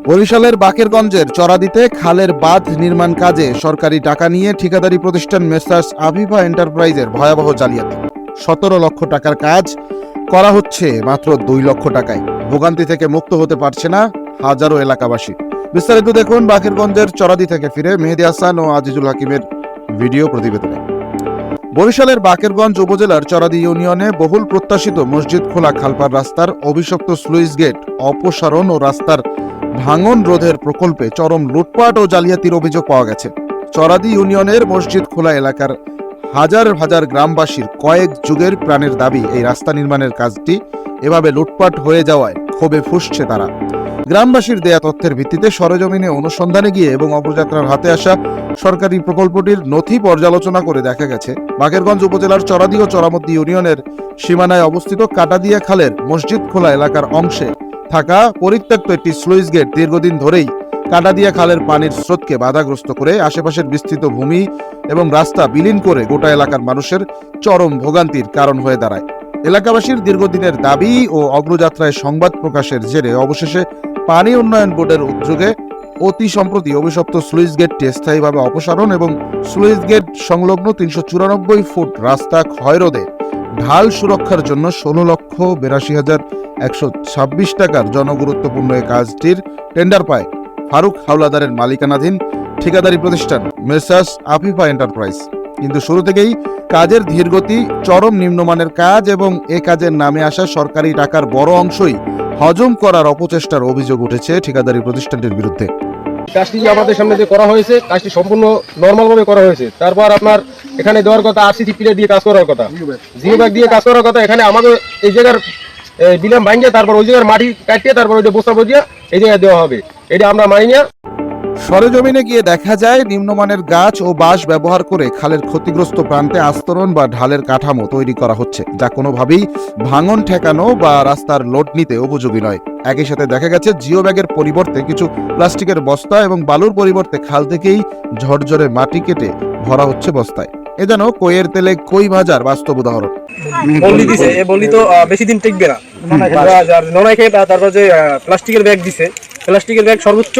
বরিশালের বাকেরগঞ্জের চরাদিতে খালের বাঁধ নির্মাণ কাজে সরকারি টাকা নিয়ে ঠিকাদারি প্রতিষ্ঠান মেসার্স আভিভা এন্টারপ্রাইজের ভয়াবহ জালিয়াতি। 17 লক্ষ টাকার কাজ করা হচ্ছে মাত্র 2 লক্ষ টাকায়। ভোগান্তি থেকে মুক্ত হতে পারছে না হাজারো এলাকাবাসী। বিস্তারিত দেখুন বাকেরগঞ্জের চরাদি থেকে ফিরে মেহেদী হাসান ও আজিজুল হাকিমের ভিডিও প্রতিবেদনে। বরিশালের বাকেরগঞ্জ উপজেলার চরাদি ইউনিয়নে বহুল প্রত্যাশিত মসজিদ খোলা খালপার রাস্তার অভিশপ্ত স্লুইস গেট অপসারণ ও রাস্তার ভাঙন রোধের প্রকল্পে চরম লুটপাট ও জালিয়াতির অভিযোগ পাওয়া গেছে। চরাদি ইউনিয়নের মসজিদ খোলা এলাকার হাজার হাজার গ্রামবাসীর কয়েক যুগের প্রাণের দাবি এই রাস্তা নির্মাণের কাজটি এভাবে লুটপাট হয়ে যাওয়ায় ক্ষোভে ফুঁসছে তারা। গ্রামবাসীর দেয়া তথ্যের ভিত্তিতে সরেজমিনে অনুসন্ধানে গিয়ে এবং অপরযাত্রার হাতে আসা সরকারি প্রকল্পটির নথি পর্যালোচনা করে দেখা গেছে বাকেরগঞ্জ উপজেলার চরাদি ও চরামদ্দি ইউনিয়নের সীমানায় অবস্থিত কাটাদিয়া খালের মসজিদ খোলা এলাকার অংশে থাকা পরিত্যক্ত একটি স্লুইস গেট দীর্ঘদিন ধরেই কাটাদিয়া খালের পানির স্রোতকে বাধাগ্রস্ত করে আশেপাশের বিস্তৃত ভূমি এবং রাস্তা বিলীন করে গোটা এলাকার মানুষের চরম ভোগান্তির কারণ হয়ে দাঁড়ায়। এলাকাবাসীর দীর্ঘদিনের দাবি ও অগ্রযাত্রায় সংবাদ প্রকাশের জেরে অবশেষে পানি উন্নয়ন বোর্ডের উদ্যোগে অতি সম্প্রতি অভিশপ্ত স্লুইস গেটটি স্থায়ীভাবে অপসারণ এবং স্লুইস গেট সংলগ্ন 394 ফুট রাস্তা ক্ষয়রোধে ঢাল সুরক্ষার জন্য 16,82,126 টাকার জনগুরুত্বপূর্ণ এই কাজটির টেন্ডার পায় ফারুক হাওলাদারের মালিকানাধীন ঠিকাদারি প্রতিষ্ঠান মেসার্স আভিভা এন্টারপ্রাইজ। কিন্তু শুরু থেকেই কাজের ধীরগতি, চরম নিম্নমানের কাজ এবং এ কাজের নামে আসা সরকারি টাকার বড় অংশই হজম করার অপচেষ্টার অভিযোগ উঠেছে ঠিকাদারি প্রতিষ্ঠানটির বিরুদ্ধে। কাজটি আমাদের সামনে যে করা হয়েছে, কাজটি সম্পূর্ণ নর্মাল ভাবে করা হয়েছে। তারপর আপনার এখানে দেওয়ার কথা আরসিসি পিলার দিয়ে কাজ করার কথা, জিও ব্যাগ দিয়ে কাজ করার কথা। এখানে আমাদের এই জায়গার বিলাম ভাঙিয়ে তারপর ওই জায়গার মাটি কাটিয়ে তারপর ওই যে বস্তা বজিয়ে এই জায়গায় দেওয়া হবে, এটা আমরা মানি না। সরেজমিনে গিয়ে দেখা যায় নিম্নমানের গাছ ও বাঁশ ব্যবহার করে খালের ক্ষতিগ্রস্ত প্রান্তে আস্তরণ বা ঢালের কাঠামো তৈরি করা হচ্ছে, যা কোনোভাবেই ভাঙন ঠেকানো বা রাস্তার লোড নিতে উপযোগী নয়। একই সাথে দেখা গেছে জিও ব্যাগের পরিবর্তে কিছু প্লাস্টিকের বস্তা এবং বালুর পরিবর্তে খাল থেকেই ঝরঝরে মাটি কেটে ভরা হচ্ছে বস্তায়। এ যেন কইয়ের তেলে কই ভাজার বাস্তব উদাহরণ। বলি দিছে, এ বলি তো বেশি দিন টিকবে না। ননাই খেয়ে তারপর যে প্লাস্টিকের ব্যাগ দিছে, প্লাস্টিকের ব্যাগ সর্বোচ্চ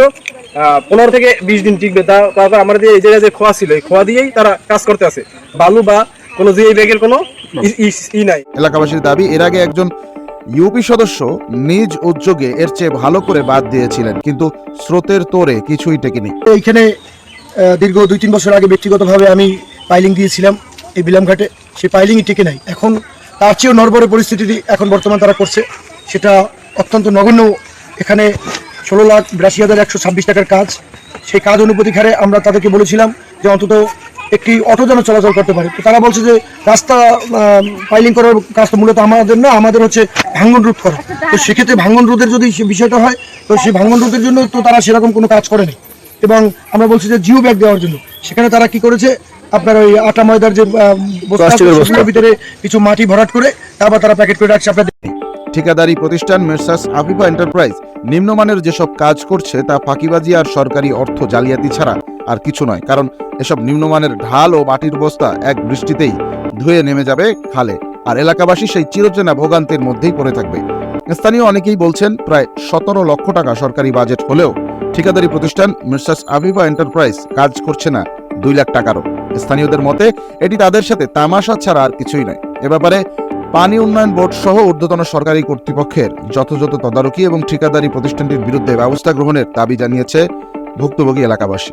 15 থেকে 20 দিন টিকবে। তারপর আমাদের এই জায়গায় যে খোয়া ছিল, এই খোয়া দিয়েই তারা কাজ করতে আছে। বালু বা কোনো যে ব্যাগের কোনো ই নাই। এলাকাবাসীর দাবি, এর আগে একজন ইউপি সদস্য নিজ উদ্যোগে এর চেয়ে ভালো করে বাদ দিয়েছিলেন, কিন্তু স্রোতের তোরে কিছুই টেকেনি। এইখানে দীর্ঘ 2-3 বছর আগে ব্যক্তিগতভাবে আমি পাইলিং দিয়েছিলাম এই বিলামঘাটে, সেই পাইলিংই টিকে নাই। এখন তার চেয়েও নড়বড়ে পরিস্থিতি এখন বর্তমান তারা করছে, সেটা অত্যন্ত নগণ্য। এখানে 16,82,126 টাকার কাজ, সেই কাজ অনুপাতিক হারে আমরা তাদেরকে বলেছিলাম যে অন্তত একটি অটো যেন চলাচল করতে পারে। তো তারা বলছে যে রাস্তা পাইলিং করার কাজটা মূলত আমাদের না, আমাদের হচ্ছে ভাঙন রোধ করা। তো সেক্ষেত্রে ভাঙন রোধের যদি সে বিষয়টা হয়, তো সেই ভাঙন রোধের জন্য তো তারা সেরকম কোনো কাজ করেনি। এবং আমরা বলছি যে জিও ব্যাগ দেওয়ার জন্য সেখানে তারা কি করেছে, আপনার ওই আটা ময়দার যে বস্তার ভিতরে কিছু মাটি ভরাট করে তারপর তারা প্যাকেট করে রাখছে। আপনাদের ঠিকাদারি প্রতিষ্ঠান মেসার্স আভিভা এন্টারপ্রাইজ নিম্নমানের যেসব কাজ করছে তা ফাঁকিবাজি আর সরকারি অর্থ জালিয়াতি ছাড়া আর কিছু নয়। কারণ এসব নিম্নমানের ঢাল ও মাটির বস্তা এক বৃষ্টিতেই ধুয়ে নেমে যাবে খালে, আর এলাকাবাসী সেই চিরচেনা ভোগান্তির মধ্যেই পড়ে থাকবে। স্থানীয় অনেকেই বলছেন, প্রায় 17 লক্ষ টাকা সরকারি বাজেট হলেও ঠিকাদারি প্রতিষ্ঠান মেসার্স আভিভা এন্টারপ্রাইজ কাজ করছে না 2 লাখ টাকারও। স্থানীয়দের মতে এটি তাদের সাথে তামাশা ছাড়া আর কিছুই নয়। এ ব্যাপারে পানি উন্নয়ন বোর্ড সহ ঊর্ধ্বতন সরকারি কর্তৃপক্ষের যথাযথ তদারকি এবং ঠিকাদারি প্রতিষ্ঠানটির বিরুদ্ধে ব্যবস্থা গ্রহণের দাবি জানিয়েছে ভুক্তভোগী এলাকাবাসী।